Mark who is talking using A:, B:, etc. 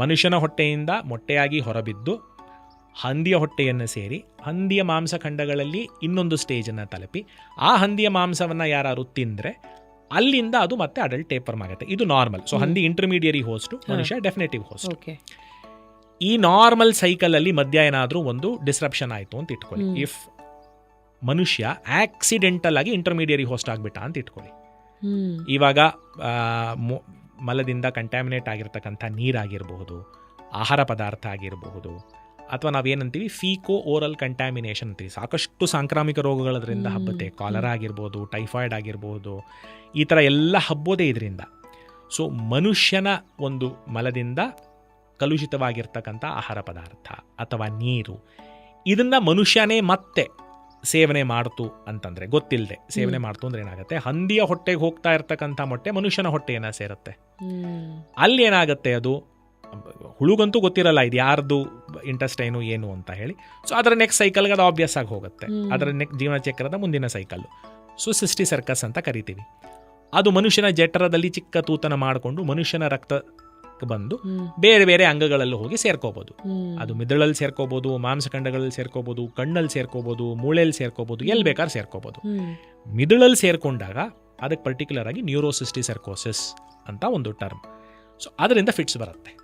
A: ಮನುಷ್ಯನ ಹೊಟ್ಟೆಯಿಂದ ಮೊಟ್ಟೆಯಾಗಿ ಹೊರಬಿದ್ದು ಹಂದಿಯ ಹೊಟ್ಟೆಯನ್ನು ಸೇರಿ ಹಂದಿಯ ಮಾಂಸಖಂಡಗಳಲ್ಲಿ ಇನ್ನೊಂದು ಸ್ಟೇಜನ್ನು ತಲುಪಿ ಆ ಹಂದಿಯ ಮಾಂಸವನ್ನು ಯಾರು ತಿಂದರೆ ಅಲ್ಲಿಂದ ಅದು ಮತ್ತೆ ಅಡಲ್ಟ್ ಟೇಪರ್ಮ್ ಆಗುತ್ತೆ. ಇದು ನಾರ್ಮಲ್. ಸೊ ಹಂದಿ ಇಂಟರ್ಮೀಡಿಯರಿ ಹೋಸ್ಟು, ಮನುಷ್ಯ ಡೆಫಿನೆಟಿವ್ ಹೋಸ್ಟ್. ಈ ನಾರ್ಮಲ್ ಸೈಕಲಲ್ಲಿ ಮಧ್ಯ ಏನಾದರೂ ಒಂದು ಡಿಸ್ರಪ್ಷನ್ ಆಯಿತು ಅಂತ ಇಟ್ಕೊಳ್ಳಿ. ಇಫ್ ಮನುಷ್ಯ ಆಕ್ಸಿಡೆಂಟಲ್ ಆಗಿ ಇಂಟರ್ಮೀಡಿಯರಿ ಹೋಸ್ಟ್ ಆಗಿಬಿಟ್ಟ ಅಂತ ಇಟ್ಕೊಳ್ಳಿ. ಇವಾಗ ಮಲದಿಂದ ಕಂಟ್ಯಾಮಿನೇಟ್ ಆಗಿರ್ತಕ್ಕಂಥ ನೀರಾಗಿರಬಹುದು, ಆಹಾರ ಪದಾರ್ಥ ಆಗಿರಬಹುದು, ಅಥವಾ ನಾವೇನಂತೀವಿ ಫೀಕೋ ಓರಲ್ ಕಂಟ್ಯಾಮಿನೇಷನ್ ಅಂತೀವಿ. ಸಾಕಷ್ಟು ಸಾಂಕ್ರಾಮಿಕ ರೋಗಗಳದ್ರಿಂದ ಹಬ್ಬತ್ತೆ. ಕಾಲರಾ ಆಗಿರ್ಬೋದು, ಟೈಫಾಯ್ಡ್ ಆಗಿರಬಹುದು, ಈ ಥರ ಎಲ್ಲ ಹಬ್ಬೋದೇ ಇದರಿಂದ. ಸೊ ಮನುಷ್ಯನ ಒಂದು ಮಲದಿಂದ ಕಲುಷಿತವಾಗಿರ್ತಕ್ಕಂಥ ಆಹಾರ ಪದಾರ್ಥ ಅಥವಾ ನೀರು, ಇದನ್ನು ಮನುಷ್ಯನೇ ಮತ್ತೆ ಸೇವನೆ ಮಾಡ್ತು ಅಂತಂದರೆ, ಗೊತ್ತಿಲ್ಲದೆ ಸೇವನೆ ಮಾಡ್ತು ಅಂದರೆ ಏನಾಗುತ್ತೆ, ಹಂದಿಯ ಹೊಟ್ಟೆಗೆ ಹೋಗ್ತಾ ಇರ್ತಕ್ಕಂಥ ಮೊಟ್ಟೆ ಮನುಷ್ಯನ ಹೊಟ್ಟೆಯನ್ನು ಸೇರುತ್ತೆ. ಅಲ್ಲಿ ಏನಾಗುತ್ತೆ, ಅದು ಹುಳುಗಂತೂ ಗೊತ್ತಿರಲ್ಲ ಇದು ಯಾರ್ದು ಇಂಟೆಸ್ಟೈನು ಏನು ಅಂತ ಹೇಳಿ. ಸೊ ಅದರ ನೆಕ್ಸ್ಟ್ ಸೈಕಲ್ಗೆ ಅದು ಆಬ್ವಿಯಸ್ ಆಗಿ ಹೋಗುತ್ತೆ. ಅದರ ಜೀವನ ಚಕ್ರದ ಮುಂದಿನ ಸೈಕಲ್ಲು. ಸೊ ಸಿಸ್ಟಿ ಸರ್ಕಸ್ ಅಂತ ಕರಿತೀವಿ. ಅದು ಮನುಷ್ಯನ ಜಠರದಲ್ಲಿ ಚಿಕ್ಕ ತೂತನ ಮಾಡಿಕೊಂಡು ಮನುಷ್ಯನ ರಕ್ತ ಬಂದು ಬೇರೆ ಬೇರೆ ಅಂಗಗಳಲ್ಲಿ ಹೋಗಿ ಸೇರ್ಕೋಬಹುದು. ಅದು ಮಿದುಳಲ್ಲಿ ಸೇರ್ಕೋಬಹುದು, ಮಾಂಸಖಂಡಗಳಲ್ಲಿ ಸೇರ್ಕೋಬಹುದು, ಕಣ್ಣಲ್ಲಿ ಸೇರ್ಕೋಬಹುದು, ಮೂಳೆಯಲ್ಲಿ ಸೇರ್ಕೋಬಹುದು, ಎಲ್ಲಿ ಬೇಕಾದ್ರೆ ಸೇರ್ಕೋಬಹುದು. ಮಿದುಳಲ್ಲಿ ಸೇರ್ಕೊಂಡಾಗ ಅದಕ್ಕೆ ಪರ್ಟಿಕ್ಯುಲರ್ ಆಗಿ ನ್ಯೂರೋಸಿಸ್ಟಿ ಸರ್ಕೋಸಿಸ್ ಅಂತ ಒಂದು ಟರ್ಮ್. ಸೊ ಅದರಿಂದ ಫಿಟ್ಸ್ ಬರುತ್ತೆ.